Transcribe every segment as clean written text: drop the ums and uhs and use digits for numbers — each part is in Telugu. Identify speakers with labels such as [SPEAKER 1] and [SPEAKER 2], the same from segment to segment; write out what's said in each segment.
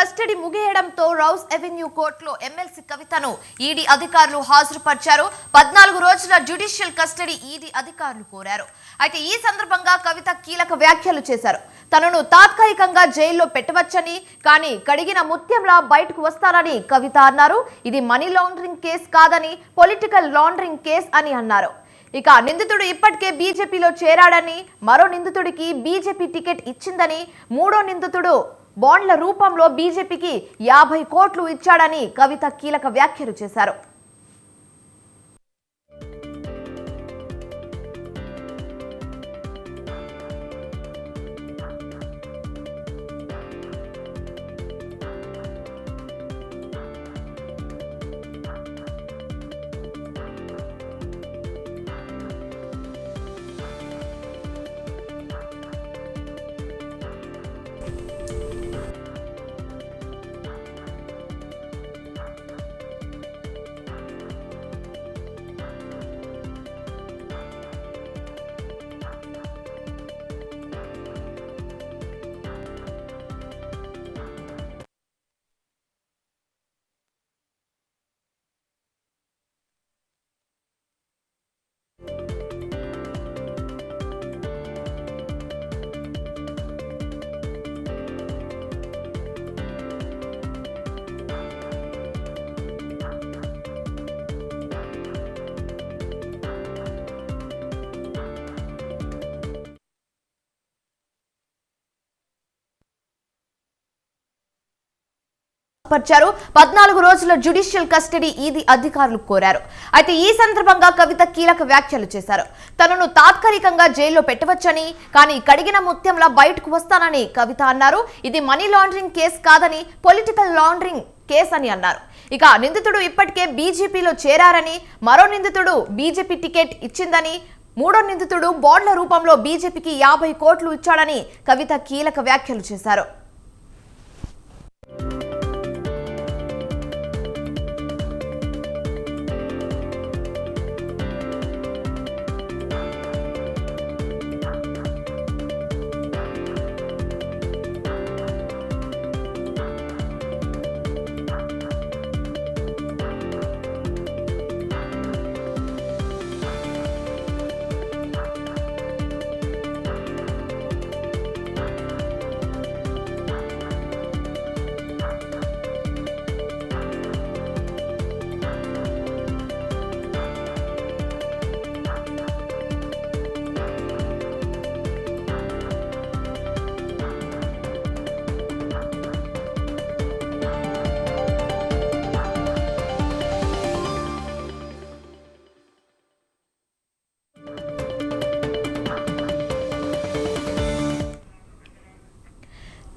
[SPEAKER 1] కస్టడీ ముగియడంతో రౌస్ ఎవెన్యూ కోర్టులో ఎమ్మెల్సీ కవితను ఈడీ అధికారులు హాజరుపరిచారు. 14 రోజుల జ్యుడిషియల్ కస్టడీ ఈడీ అధికారులు కోరారు. అయితే ఈ సందర్భంగా కవిత కీలక వ్యాఖ్యలు చేశారు. తనను తాత్కాలికంగా జైల్లో పెట్టవచ్చని, కానీ కడిగిన ముత్యంలా బయటకు వస్తారని కవిత అన్నారు. ఇది మనీ లాండరింగ్ కేసు కాదని, పొలిటికల్ లాండరింగ్ కేసు అని అన్నారు. ఇక నిందితుడు ఇప్పటికే బీజేపీలో చేరాడని, మరో నిందితుడికి బీజేపీ టికెట్ ఇచ్చిందని, మూడో నిందితుడు బాండ్ల రూపంలో బీజేపీకి 50 కోట్లు ఇచ్చాడని కవిత కీలక వ్యాఖ్యలు చేశారు. పరిచారు. 14 రోజుల జ్యుడిషియల్ కస్టడీ ఈడీ అధికారులు కోరారు. అయితే ఈ సందర్భంగా కవిత కీలక వ్యాఖ్యలు చేశారు. తనను తాత్కాలికంగా జైల్లో పెట్టవచ్చని, కానీ కడిగిన ముత్యంలా బయటకు వస్తానని కవిత అన్నారు. ఇది మనీ లాండరింగ్ కేసు కాదని, పొలిటికల్ లాండరింగ్ కేసు అని అన్నారు. ఇక నిందితుడు ఇప్పటికే బీజేపీలో చేరారని, మరో నిందితుడు బీజేపీ టికెట్ ఇచ్చిందని, మూడో నిందితుడు బాండ్ల రూపంలో బీజేపీకి 50 కోట్లు ఇచ్చాడని కవిత కీలక వ్యాఖ్యలు చేశారు.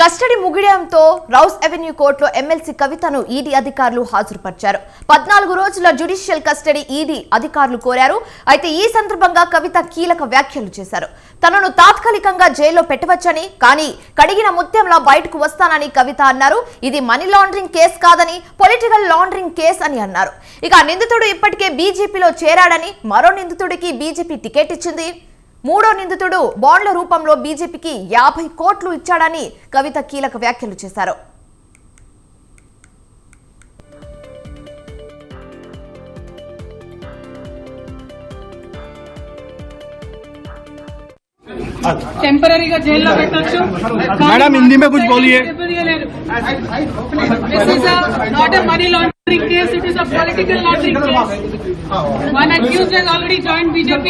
[SPEAKER 1] కస్టడీ ముగియడంతో రౌస్ ఎవెన్యూ కోర్టులో ఎమ్మెల్సీ కవితను ఈడీ అధికారులు హాజరుపరిచారు. 14 రోజుల జ్యుడిషియల్ కస్టడీ ఈడీ అధికారులు కోరారు. అయితే ఈ సందర్భంగా కవిత కీలక వ్యాఖ్యలు చేశారు. తనను తాత్కాలికంగా జైల్లో పెట్టవచ్చని, కానీ కడిగిన ముత్యంలా బయటకు వస్తానని కవిత అన్నారు. ఇది మనీ లాండరింగ్ కేసు కాదని, పొలిటికల్ లాండరింగ్ కేసు అని అన్నారు. ఇక నిందితుడు ఇప్పటికే బీజేపీలో చేరాడని, మరో నిందితుడికి బీజేపీ టికెట్ ఇచ్చింది, మూడో నిందితుడు బాండ్ల రూపంలో బీజేపీకి 50 కోట్లు ఇచ్చాడని కవిత కీలక వ్యాఖ్యలు చేశారు.
[SPEAKER 2] टेम्पररीగా జైల్లో పెట్టొచ్చు.
[SPEAKER 3] मैडम हिंदी में कुछ बोलिए.
[SPEAKER 2] This is not a money laundering case, it is a political laundering case. One accused has already joined BJP.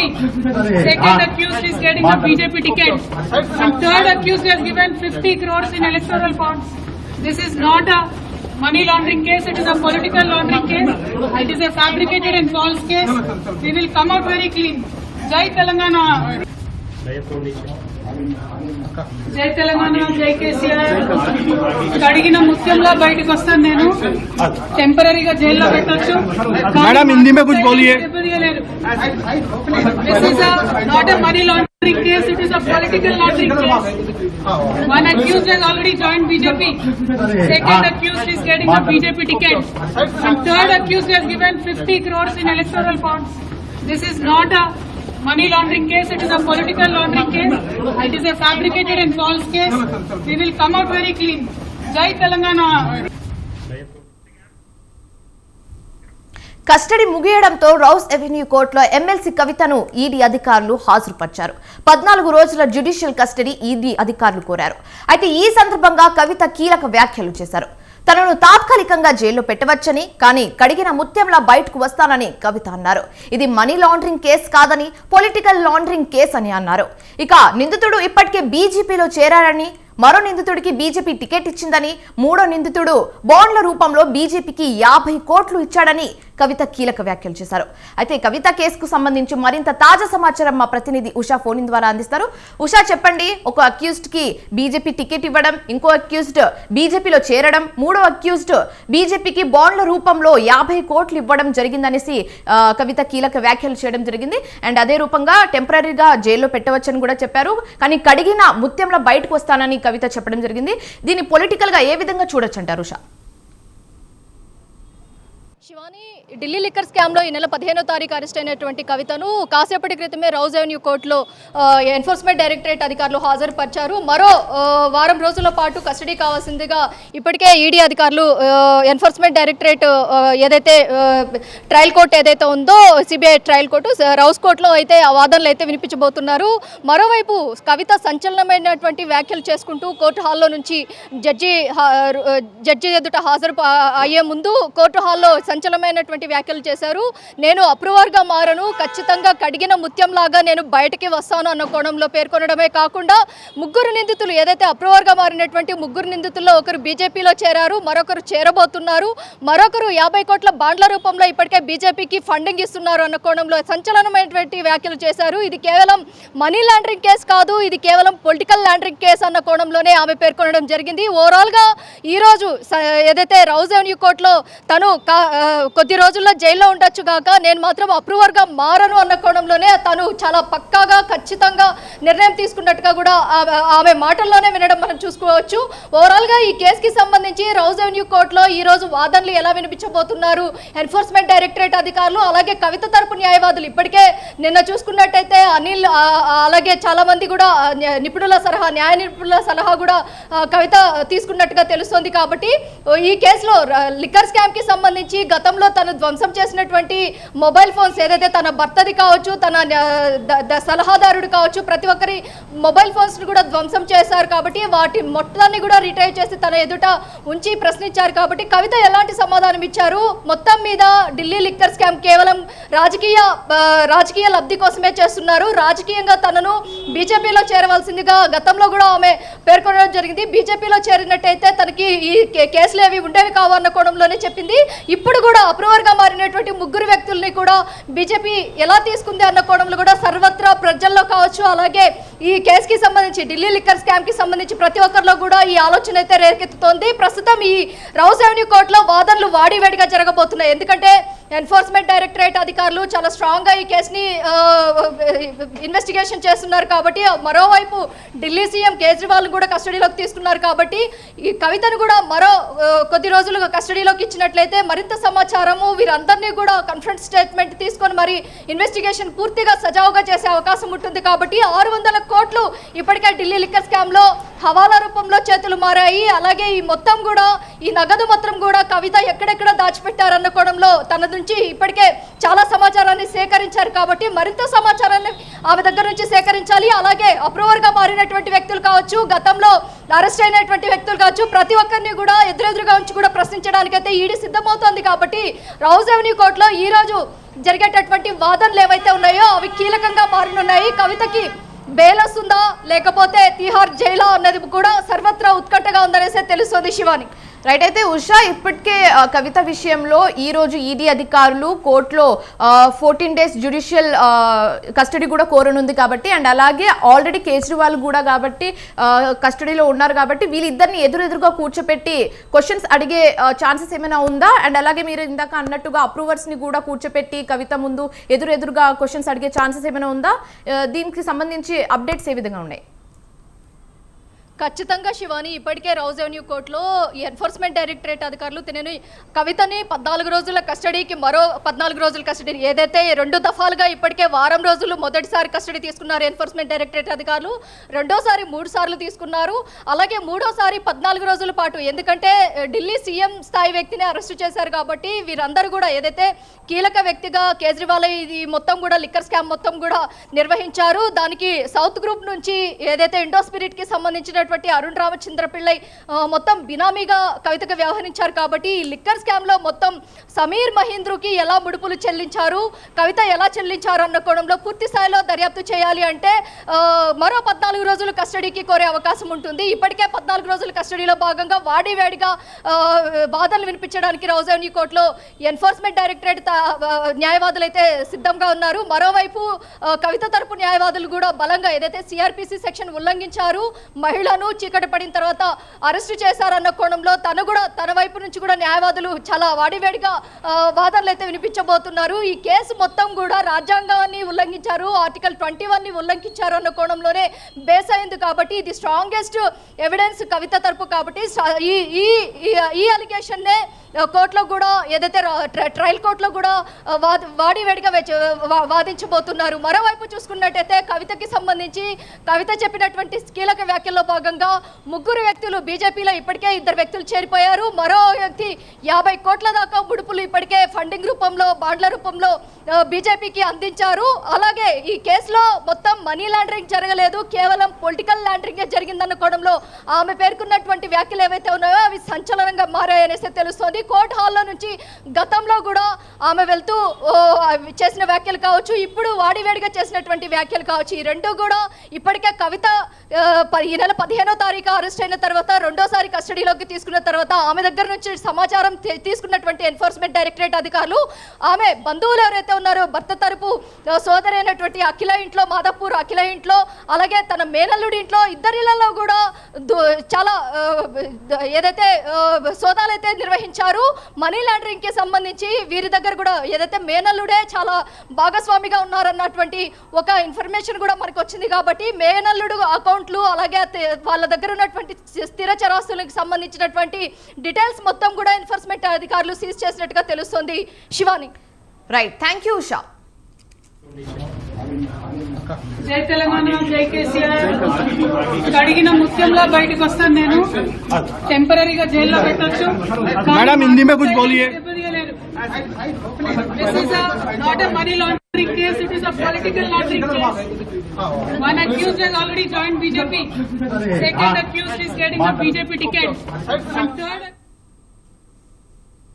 [SPEAKER 2] Second accused is getting a BJP ticket. And third accused has given 50 crores in electoral bonds. This is not a money laundering case, it is a political laundering case. It is a fabricated and false case. We will come out very clean. Jai Telangana. జై తెలంగాణ, జై కేసీఆర్. కడిగిన ముత్యంలా బయటకు వస్తాను నేను. టెంపరరీగా జైల్లో పెట్టొచ్చు.
[SPEAKER 3] मैडम हिंदी में कुछ बोलिए.
[SPEAKER 2] This is not a money laundering case, it is a political laundering case. One accused has already joined BJP. Second accused is getting a BJP ticket. And third accused has given 50 crores in electoral bonds. This is not a money laundering case, it is a political laundering case. It is a fabricated and false case. We will come out very clean. జై తెలంగాణ.
[SPEAKER 1] కస్టడీ ముగియడంతో రౌస్ ఎవెన్యూ కోర్టులో ఎమ్మెల్సీ కవితను ఈడీ అధికారులు హాజరుపరిచారు. 14 రోజుల జ్యుడిషియల్ కస్టడీ ఈడీ అధికారులు కోరారు. అయితే ఈ సందర్భంగా కవిత కీలక వ్యాఖ్యలు చేశారు. తనను తాత్కాలికంగా జైల్లో పెట్టవచ్చని, కానీ కడిగిన ముత్యంలా బయటకు వస్తానని కవిత అన్నారు. ఇది మనీ లాండరింగ్ కేసు కాదని, పొలిటికల్ లాండరింగ్ కేసు అని అన్నారు. ఇక నిందితుడు ఇప్పటికే బీజేపీలో చేరారని, మరో నిందితుడికి బీజేపీ టికెట్ ఇచ్చిందని, మూడో నిందితుడు బాండ్ల రూపంలో బీజేపీకి 50 కోట్లు ఇచ్చాడని కవిత కీలక వ్యాఖ్యలు చేశారు. అయితే కవిత కేసుకు సంబంధించి మరింత తాజా సమాచారం మా ప్రతినిధి ఉషా ఫోన్ ద్వారా అందిస్తారు. ఉషా, చెప్పండి. ఒక అక్యూజ్డ్ కి బీజేపీ టికెట్ ఇవ్వడం, ఇంకో అక్యూజ్డ్ బీజేపీలో చేరడం, మూడో అక్యూజ్డ్ బీజేపీకి బాండ్ల రూపంలో 50 కోట్లు ఇవ్వడం జరిగిందనేసి కవిత కీలక వ్యాఖ్యలు చేయడం జరిగింది. అండ్ అదే రూపంగా టెంపరీగా జైల్లో పెట్టవచ్చని కూడా చెప్పారు. కానీ కడిగిన ముత్యంలో బయటకు వస్తానని కవిత చెప్పడం జరిగింది. దీన్ని పొలిటికల్ గా ఏ విధంగా చూడొచ్చు అంటారు ఉషా?
[SPEAKER 4] శివాని, ఢిల్లీ లిక్కర్ స్కామ్లో ఈ నెల 15వ తారీఖు అరెస్ట్ అయినటువంటి కవితను కాసేపటి క్రితమే రౌస్ అవెన్యూ కోర్టులో ఎన్ఫోర్స్మెంట్ డైరెక్టరేట్ అధికారులు హాజరుపరిచారు. మరో వారం రోజుల పాటు కస్టడీ కావాల్సిందిగా ఇప్పటికే ఈడీ అధికారులు ఎన్ఫోర్స్మెంట్ డైరెక్టరేట్ ఏదైతే ట్రయల్ కోర్టు ఏదైతే ఉందో, సిబిఐ ట్రయల్ కోర్టు రౌస్ కోర్టులో అయితే ఆ వాదనలు అయితే వినిపించబోతున్నారు. మరోవైపు కవిత సంచలనమైనటువంటి వ్యాఖ్యలు చేసుకుంటూ కోర్టు హాల్లో నుంచి జడ్జి ఎదుట హాజరు అయ్యే ముందు కోర్టు హాల్లో సంచలనమైనటువంటి వ్యాఖ్యలు చేశారు. నేను అప్రూవర్గా మారను, ఖచ్చితంగా కడిగిన ముత్యంలాగా నేను బయటికి వస్తాను అన్న కోణంలో పేర్కొనడమే కాకుండా, ముగ్గురు నిందితులు ఏదైతే అప్రూవర్గా మారినటువంటి ముగ్గురు నిందితుల్లో ఒకరు బీజేపీలో చేరారు, మరొకరు చేరబోతున్నారు, మరొకరు 50 కోట్ల బాండ్ల రూపంలో ఇప్పటికే బీజేపీకి ఫండింగ్ ఇస్తున్నారు అన్న కోణంలో సంచలనమైనటువంటి వ్యాఖ్యలు చేశారు. ఇది కేవలం మనీ లాండరింగ్ కేసు కాదు, ఇది కేవలం పొలిటికల్ లాండరింగ్ కేసు అన్న కోణంలోనే ఆమె పేర్కొనడం జరిగింది. ఓవరాల్గా ఈరోజు ఏదైతే రౌస్ అవెన్యూ కోర్టులో తను కొద్ది రోజుల్లో జైల్లో ఉండొచ్చు కాక, నేను మాత్రం అప్రూవర్గా మారను అన్న కోణంలోనే తను చాలా పక్కాగా ఖచ్చితంగా నిర్ణయం తీసుకున్నట్టుగా కూడా ఆమె మాటల్లోనే వినడం మనం చూసుకోవచ్చు. ఓవరాల్గా ఈ కేసుకి సంబంధించి రౌస్ అవెన్యూ కోర్టులో ఈరోజు వాదనలు ఎలా వినిపించబోతున్నారు ఎన్ఫోర్స్మెంట్ డైరెక్టరేట్ అధికారులు, అలాగే కవిత తరపు న్యాయవాదులు ఇప్పటికే నిన్న చూసుకున్నట్టయితే అనిల్, అలాగే చాలా మంది కూడా న్యాయ నిపుణుల సలహా కూడా కవిత తీసుకున్నట్టుగా తెలుస్తోంది. కాబట్టి ఈ కేసులో లిక్కర్ స్కామ్ కి సంబంధించి గతంలో తను ధ్వంసం చేసినటువంటి మొబైల్ ఫోన్స్ ఏదైతే తన భర్తది కావచ్చు, తన సలహాదారుడు కావచ్చు, ప్రతి ఒక్కరి మొబైల్ ఫోన్స్ కూడా ధ్వంసం చేశారు. కాబట్టి వాటి మొత్తాన్ని కూడా రిట్రైవ్ చేసి తన ఎదుట ఉంచి ప్రశ్నించారు. కాబట్టి కవిత ఎలాంటి సమాధానం ఇచ్చారు? మొత్తం మీద ఢిల్లీ లిక్కర్ స్కామ్ కేవలం రాజకీయ లబ్ధి కోసమే చేస్తున్నారు, రాజకీయంగా తనను బీజేపీలో చేరవలసిందిగా గతంలో కూడా ఆమె పేర్కొనడం జరిగింది. బీజేపీలో చేరినట్టయితే తనకి ఈ కేసులు ఏవి ఉండేవి కావన్న కోణంలోనే చెప్పింది. ఇప్పుడు కూడా అప్రూవర్గా మారినటువంటి ముగ్గురు వ్యక్తుల్ని కూడా బీజేపీ ఎలా తీసుకుంది అన్న కోణంలో కూడా సర్వత్రా ప్రజల్లో కావచ్చు, అలాగే ఈ కేసుకి సంబంధించి ఢిల్లీ లిక్కర్ స్కామ్ కి సంబంధించి ప్రతి ఒక్కరిలో కూడా ఈ ఆలోచన అయితే రేకెత్తుతోంది. ప్రస్తుతం ఈ రౌస్ అవెన్యూ కోర్టులో వాదనలు వాడివేడిగా జరగబోతున్నాయి. ఎందుకంటే ఎన్ఫోర్స్మెంట్ డైరెక్టరేట్ అధికారులు చాలా స్ట్రాంగ్ గా ఈ కేసుని ఇన్వెస్టిగేషన్ చేస్తున్నారు. కాబట్టి మరోవైపు ఢిల్లీ సీఎం కేజ్రీవాల్ కూడా కస్టడీలోకి తీసుకున్నారు. కాబట్టి ఈ కవితను కూడా మరో కొద్ది రోజులుగా కస్టడీలోకి ఇచ్చినట్లయితే మరింత సమాచారము వీరందరినీ కూడా కాన్ఫరెన్స్ స్టేట్మెంట్ తీసుకొని మరి ఇన్వెస్టిగేషన్ పూర్తిగా సజావుగా చేసే అవకాశం ఉంటుంది. కాబట్టి 600 కోట్లు ఇప్పటికే ఢిల్లీ లిక్కర్ స్కామ్ లో హవాలా రూపంలో చేతులు మారాయి. అలాగే ఈ మొత్తం కూడా ఈ నగదు మొత్తం కూడా కవిత ఎక్కడెక్కడ దాచిపెట్టారన్న కోణంలో తన నుంచి ఇప్పటికే చాలా సమాచారాన్ని సేకరించారు. కాబట్టి మరింత సమాచారాన్ని ఆమె దగ్గర నుంచి సేకరించాలి. అలాగే అప్రూవర్గా మారినటువంటి వ్యక్తులు కావచ్చు, గతంలో అరెస్ట్ అయినటువంటి వ్యక్తులు కావచ్చు, ప్రతి ఒక్కరిని కూడా ఎదురెదురుగా ఉంచి కూడా ప్రశ్నించడానికైతే ఈడీ సిద్ధమవుతోంది. కాబట్టి రౌస్ అవెన్యూ కోర్టులో ఈ రోజు జరిగేటటువంటి వాదనలు ఏవైతే ఉన్నాయో అవి కీలకంగా మారనున్నాయి. కవితకి బెయిల్ వస్తుందా లేకపోతే తిహార్ జైలా అన్నది కూడా సర్వత్రా ఉత్కంఠగా ఉందనేసి తెలుస్తుంది. శివాని,
[SPEAKER 1] రైట్. అయితే ఉషా, ఇప్పటికే కవిత విషయంలో ఈ రోజు ఈడీ అధికారులు కోర్టులో 14 days జ్యుడిషియల్ కస్టడీ కూడా కోరనుంది. కాబట్టి అండ్ అలాగే ఆల్రెడీ కేజ్రీవాల్ కూడా కాబట్టి కస్టడీలో ఉన్నారు. కాబట్టి వీళ్ళిద్దరిని ఎదురుగా కూర్చోపెట్టి క్వశ్చన్స్ అడిగే ఛాన్సెస్ ఏమైనా ఉందా? అండ్ అలాగే మీరు ఇందాక అన్నట్టుగా అప్రూవర్స్ ని కూడా కూర్చోపెట్టి కవిత ముందు ఎదురుగా క్వశ్చన్స్ అడిగే ఛాన్సెస్ ఏమైనా ఉందా? దీనికి సంబంధించి అప్డేట్స్ ఏ విధంగా ఉన్నాయి?
[SPEAKER 4] ఖచ్చితంగా శివాని, ఇప్పటికే రౌజ్ అవెన్యూ కోర్టులో ఎన్ఫోర్స్మెంట్ డైరెక్టరేట్ అధికారులు తినని కవితని 14 రోజుల కస్టడీకి మరో 14 రోజుల కస్టడీ, ఏదైతే 2 దఫాలుగా ఇప్పటికే వారం రోజులు మొదటిసారి కస్టడీ తీసుకున్నారు ఎన్ఫోర్స్మెంట్ డైరెక్టరేట్ అధికారులు, రెండోసారి 3 సార్లు తీసుకున్నారు, అలాగే మూడోసారి 14 రోజుల పాటు, ఎందుకంటే ఢిల్లీ సీఎం స్థాయి వ్యక్తిని అరెస్టు చేశారు కాబట్టి వీరందరూ కూడా ఏదైతే కీలక వ్యక్తిగా కేజ్రీవాల్ ఇది మొత్తం కూడా లిక్కర్ స్కామ్ మొత్తం కూడా నిర్వహించారు, దానికి సౌత్ గ్రూప్ నుంచి ఏదైతే ఇండో స్పిరిట్ కి సంబంధించినటువంటి అరుణ్ రామచంద్ర పిళ్ళై మొత్తం బినామీగా కవితకు వ్యవహరించారు కాబట్టి ఈ లిక్కర్ స్కామ్ లో మొత్తం సమీర్ మహీంద్రుకి ఎలా ముడుపులు చెల్లించారు, కవిత ఎలా చెల్లించారు అన్న కోణంలో పూర్తి స్థాయిలో దర్యాప్తు చేయాలి అంటే మరో 14 రోజులు కస్టడీకి కోరే అవకాశం ఉంటుంది. ఇప్పటికే 14 రోజుల కస్టడీలో భాగంగా వాడివేడిగా వాదనలు వినిపించడానికి రౌజ్ అవెన్యూ కోర్టులో ఎన్ఫోర్స్మెంట్ డైరెక్టరేట్ న్యాయవాదులు అయితే సిద్ధంగా ఉన్నారు. మరోవైపు కవిత తరపు న్యాయవాదులు కూడా బలంగా ఏదైతే సిఆర్పిసి సెక్షన్ ఉల్లంఘించారు, మహిళను చీకటి పడిన తర్వాత అరెస్టు చేశారన్న కోణంలో తన వైపు నుంచి కూడా న్యాయవాదులు చాలా వాడివేడిగా వాదనలు అయితే వినిపించబోతున్నారు. ఈ కేసు మొత్తం కూడా రాజ్యాంగాన్ని ఉల్లంఘించారు, ఆర్టికల్ 21ని ఉల్లంఘించారు అన్న కోణంలోనే బేస్ అయింది కాబట్టి ఇది స్ట్రాంగెస్ట్ ఎవిడెన్స్ కవిత తరపు కాబట్టి ఈ అలిగేషన్నే కోర్టులో కూడా ఏదైతే ట్రయల్ కోర్టులో కూడా వాడివేడిగా వాదించబోతున్నారు. మరోవైపు చూసుకున్నట్టయితే కవితకి సంబంధించి కవిత చెప్పినటువంటి కీలక వ్యాఖ్యల్లో భాగంగా 3 వ్యక్తులు బీజేపీలో ఇప్పటికే 2 వ్యక్తులు చేరిపోయారు, మరో వ్యక్తి 50 కోట్ల దాకా ముడుపులు ఇప్పటికే ఫండింగ్ రూపంలో బాండ్ల రూపంలో బీజేపీకి అందించారు. అలాగే ఈ కేసులో మొత్తం మనీ లాండరింగ్ జరగలేదు, కేవలం పొలిటికల్ లాండరింగే జరిగిందన్న కోణంలో ఆమె పేర్కొన్నటువంటి వ్యాఖ్యలు ఏవైతే ఉన్నాయో అవి సంచలనంగా మారాయనేసి తెలుస్తోంది. కోర్టు హాల్లో నుంచి గతంలో కూడా ఆమె వెళ్తూ చేసిన వ్యాఖ్యలు కావచ్చు, ఇప్పుడు వాడివేడిగా చేసినటువంటి వ్యాఖ్యలు కావచ్చు, ఈ రెండు కూడా ఇప్పటికే కవిత ఈ నెల 15వ తారీఖు అరెస్ట్ అయిన తర్వాత రెండోసారి కస్టడీలోకి తీసుకున్న తర్వాత ఆమె దగ్గర నుంచి సమాచారం తీసుకున్నటువంటి ఎన్ఫోర్స్మెంట్ డైరెక్టరేట్ అధికారులు ఆమె బంధువులు ఎవరైతే ఉన్నారో భర్త తరపు సోదరి అయినటువంటి అఖిల ఇంట్లో, మాదాపూర్ అఖిల ఇంట్లో, అలాగే తన మేనల్లుడి ఇంట్లో ఇద్దరిళ్లలో కూడా చాలా ఏదైతే సోదాలు అయితే నిర్వహించారు. మనీ లాండరింగ్ కి సంబంధించి వీరి దగ్గర కూడా ఏదైతే మేనల్లుడే చాలా భాగస్వామిగా ఉన్నారన్నటువంటి ఒక ఇన్ఫర్మేషన్ కూడా మనకు వచ్చింది కాబట్టి మేనల్లుడు అకౌంట్లు అలాగే వాళ్ళ దగ్గర ఉన్నటువంటి స్థిర చరాస్తులకు సంబంధించినటువంటి డీటెయిల్స్ మొత్తం కూడా ఎన్ఫోర్స్మెంట్ అధికారులు సీజ్ చేసినట్టుగా తెలుస్తుంది. Shivani.
[SPEAKER 1] Right, thank you Usha.
[SPEAKER 2] జై తెలంగాణ, జై కేసీఆర్. కడిగిన ముత్యంలో బయటకు వస్తాను నేను, టెంపరీగా జైల్లో పెట్టొచ్చు.
[SPEAKER 3] మేడం హిందీ में कुछ बोलिए.
[SPEAKER 2] This is not a money laundering case, it is a political laundering case. One accused has already joined BJP. Second accused is getting a BJP ticket. And third